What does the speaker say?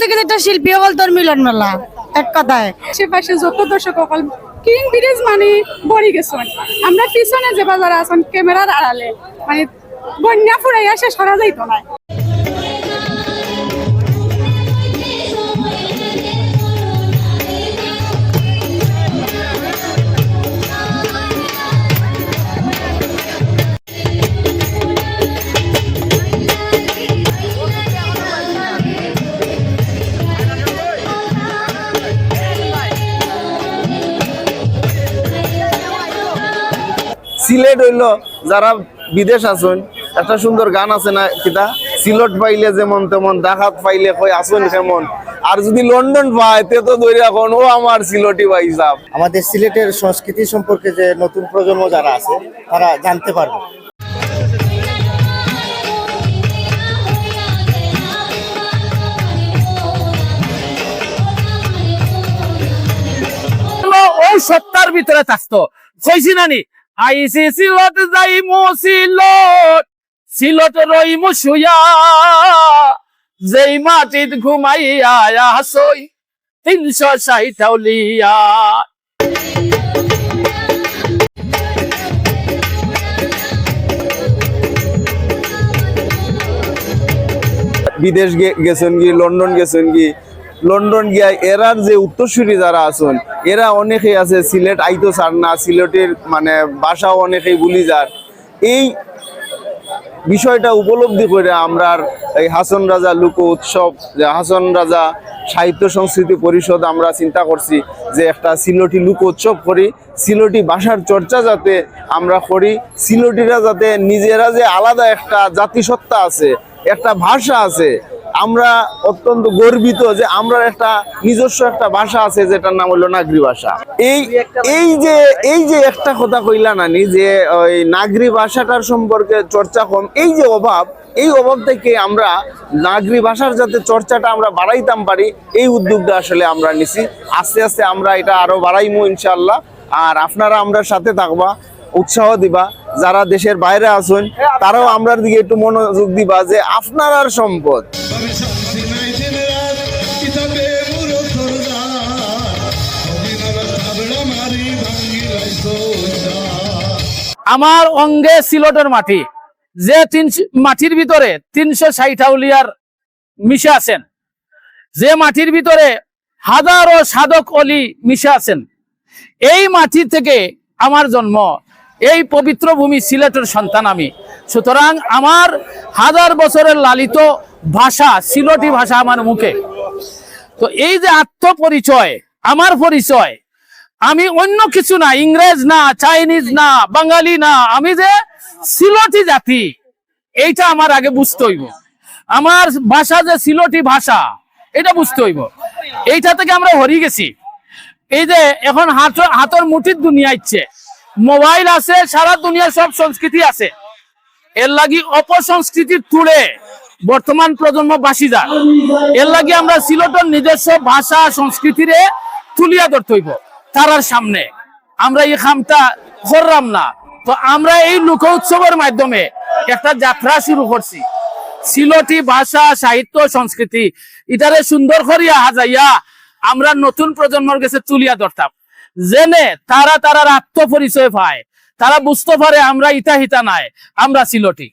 থেকে একটা শিল্পী হল তোর মিলন মেলা এক কথায় আশেপাশে যত দর্শক সকল কিং ব্রিজ মানে বড়ি গেছেন আমরা পিছনে যে বাজার আছেন ক্যামেরার আড়ালে মানে বন্যা ফুরাইয়া শেষ করা যাইতো না। সিলেট হইলো যারা বিদেশ আছেন একটা সুন্দর গান আছে না কিতা সিলেট পাইলে যেমন তেমন ডাকাত পাইলে কই আসুন কেমন আর যদি লন্ডন পায় তে তো ধরে এখন ও আমার সিলেটি ভাই সাহেব। আমাদের সিলেটের সংস্কৃতি সম্পর্কে যে নতুন প্রজন্ম যারা আছে তারা জানতে পারবে। ওই সত্তার ভিতরে থাকতো কইছি নানি আইসি সিলট যাইমু সিলট রইমু শুয়া যেই মাটিত ঘুমাইয়া আসই 360 টাউলিয়া। বিদেশ গেছেন কি লন্ডন গেছেন কি লন্ডন গিয়া এরার যে উত্তরসূরি যারা আছেন এরা অনেকেই আছে সিলেট আইতো চার না সিলেটের মানে ভাষাও অনেকেই ভুলি যার এই বিষয়টা উপলব্ধি করে আমরা এই হাসন রাজা লোক উৎসব যে হাসন রাজা সাহিত্য সংস্কৃতি পরিষদ আমরা চিন্তা করছি যে একটা সিলেটি লোক উৎসব করি সিলেটি ভাষার চর্চা যাতে আমরা করি সিলেটিরা যাতে নিজেরা যে আলাদা একটা জাতিসত্তা আছে একটা ভাষা আছে আমরা অত্যন্ত গর্বিত যে আমরা একটা নিজস্ব একটা ভাষা আছে যেটার নাম হলো নাগরি ভাষা। এই যে একটা কথা কইলা নানি যে ওই নাগরি ভাষাটার সম্পর্কে চর্চা কম এই যে অভাব এই অভাব থেকে আমরা নাগরি ভাষার যাতে চর্চাটা আমরা বাড়াইতাম পারি এই উদ্যোগটা আসলে আমরা নিছি আস্তে আস্তে আমরা এটা আরো বাড়াইমু ইনশাআল্লাহ। আর আপনারা আমরা সাথে থাকবা উৎসাহ দিবা যারা দেশের বাইরে আছেন তারাও আমরার দিকে একটু মনোযোগ দিবা যে আপনার সম্পদ। আমার অঙ্গে সিলেটের মাটি যে মাটির ভিতরে 360 আউলিয়ার মিশে আছেন যে মাটির ভিতরে হাজারো সাধক অলি মিশে আছেন এই মাটি থেকে আমার জন্ম এই পবিত্র ভূমি সিলেটের সন্তান আমি সুতরাং আমার হাজার বছরের লালিত ভাষা সিলেটি ভাষা আমার মুখে। তো এই যে আত্মপরিচয় আমার পরিচয় আমি অন্য কিছু না ইংরেজ না চাইনিজ না বাঙালি না আমি যে সিলেটি জাতি এইটা আমার আগে বুঝতে হইব আমার ভাষা যে সিলেটি ভাষা এটা বুঝতে হইব এইটা থেকে আমরা হারিয়ে গেছি। এই যে এখন হাতের মুঠির দুনিয়া ইচ্ছে মোবাইল আছে সারা দুনিয়ার সব সংস্কৃতি আছে এর লাগি অপসংস্কৃতির তুলে বর্তমান প্রজন্ম বাসি যায় এর লাগি আমরা সিলেটের নিজস্ব ভাষা সংস্কৃতিরে তুলিয়া ধরতে হইব তারার সামনে আমরা এই খামটা করলাম না। তো আমরা এই লোক উৎসবের মাধ্যমে একটা যাত্রা শুরু করছি সিলেটি ভাষা সাহিত্য সংস্কৃতি এটারে সুন্দর করিয়া হাজাইয়া আমরা নতুন প্রজন্মের কাছে তুলিয়া ধরতাম জেনে তারা আত্মপরিচয় পায় তারা বুঝতে পারে আমরা ইটা হিতা নাই আমরা সিলেটি।